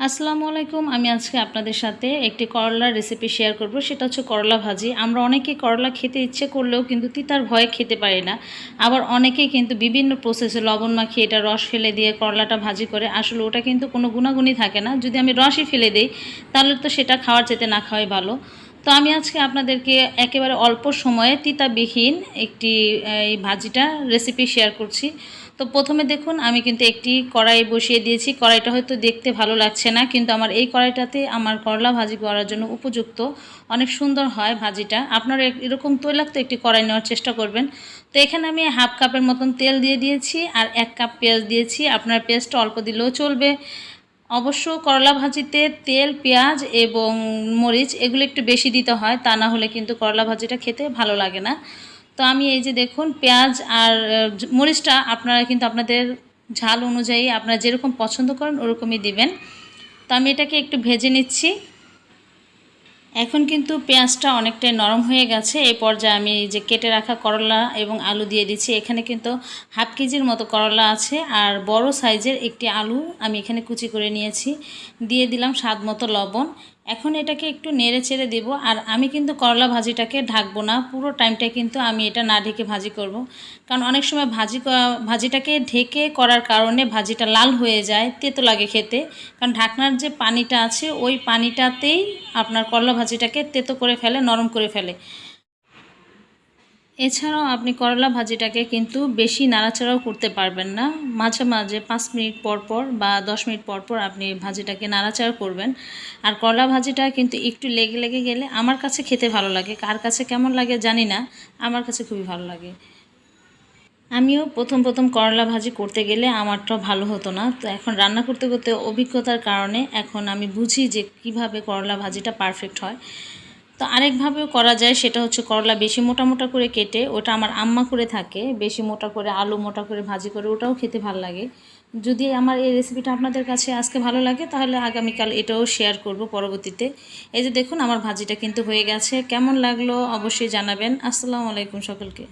আসসালামু আলাইকুম। আমি আজকে আপনাদের সাথে একটি করলার রেসিপি শেয়ার করব। সেটা হচ্ছে করলা ভাজি। আমরা অনেকেই করলা খেতে ইচ্ছে করলেও কিন্তু তিতার ভয়ে খেতে পারি না। আবার অনেকেই কিন্তু বিভিন্ন প্রসেসে লবণ মাখিয়ে এটা রস ফেলে দিয়ে করলাটা ভাজি করে। আসলে ওটা কিন্তু কোনো গুণাগুণই থাকে না। যদি আমি রসই ফেলে দেই তাহলে তো সেটা খাওয়ার চাইতে না খাওয়াই ভালো। তো আমি আজকে আপনাদেরকে একেবারে অল্প সময়ে তিতাবিহীন একটি এই ভাজিটা রেসিপি শেয়ার করছি। তো প্রথমে দেখুন আমি কিন্তু একটি কড়াই বসিয়ে দিয়েছি। কড়াইটা হয়তো দেখতে ভালো লাগছে না, কিন্তু আমার এই কড়াইটাতে আমার করলা ভাজি করার জন্য উপযুক্ত। অনেক সুন্দর হয় ভাজিটা। আপনারা এরকম তৈলাক্ত একটি কড়াই নেওয়ার চেষ্টা করবেন। তো এখানে আমি হাফ কাপের মতন তেল দিয়ে দিয়েছি আর 1 কাপ পেঁয়াজ দিয়েছি। আপনার পেঁয়াজটা অল্প দিলেও চলবে। অবশ্য করলা ভাজিতে তেল, পেঁয়াজ এবং মরিচ এগুলো একটু বেশি দিতে হয়, তা না হলে কিন্তু করলা ভাজিটা খেতে ভালো লাগে না। তো আমি এই যে দেখুন পেঁয়াজ আর মরিচটা আপনারা কিন্তু আপনাদের ঝাল অনুযায়ী আপনারা যেরকম পছন্দ করেন ওরকমই দিবেন। তো আমি এটাকে একটু ভেজে নিচ্ছি। এখন কিন্তু পেঁয়াজটা অনেকটাই নরম হয়ে গেছে। এই পর্যায়ে আমি যে কেটে রাখা করলা এবং আলু দিয়ে দিচ্ছি। এখানে কিন্তু হাফ কেজির মতো করলা আছে আর বড় সাইজের একটি আলু আমি এখানে কুচি করে নিয়েছি। দিয়ে দিলাম স্বাদ মতো লবণ। এখন এটাকে একটু নেড়ে চেড়ে দেবো। আর আমি কিন্তু করলা ভাজিটাকে ঢাকবো না, পুরো টাইমটা কিন্তু আমি এটা না ঢেকে ভাজি করব। কারণ অনেক সময় ভাজিটাকে ঢেকে করার কারণে ভাজিটা লাল হয়ে যায়, তেতো লাগে খেতে। কারণ ঢাকনার যে পানিটা আছে ওই পানিটাতেই আপনার করলা ভাজিটাকে তেতো করে ফেলে, নরম করে ফেলে। এছাড়াও আপনি করলা ভাজিটাকে কিন্তু বেশি নাড়াচাড়াও করতে পারবেন না। মাঝে মাঝে 5 মিনিট পর পর বা 10 মিনিট পর পর আপনি ভাজিটাকে নাড়াচাড়া করবেন। আর করলা ভাজিটা কিন্তু একটু লেগে লেগে গেলে আমার কাছে খেতে ভালো লাগে। কার কাছে কেমন লাগে জানি না, আমার কাছে খুবই ভালো লাগে। আমিও প্রথম করলা ভাজি করতে গেলে আমারটা ভালো হতো না। তো এখন রান্না করতে করতে অভিজ্ঞতার কারণে এখন আমি বুঝি যে কিভাবে করলা ভাজিটা পারফেক্ট হয়। তো আরেকভাবেও করা যায়, সেটা হচ্ছে করলা বেশি মোটা মোটা করে কেটে, ওটা আমার আম্মা করে থাকে, বেশি মোটা করে আলু মোটা করে ভাজি করে, ওটাও খেতে ভালো লাগে। যদি আমার এই রেসিপিটা আপনাদের কাছে আজকে ভালো লাগে তাহলে আগামীকাল এটাও শেয়ার করব পরবর্তীতে। এই যে দেখুন আমার ভাজিটা কিন্তু হয়ে গেছে। কেমন লাগলো অবশ্যই জানাবেন। আসসালামু আলাইকুম সকলকে।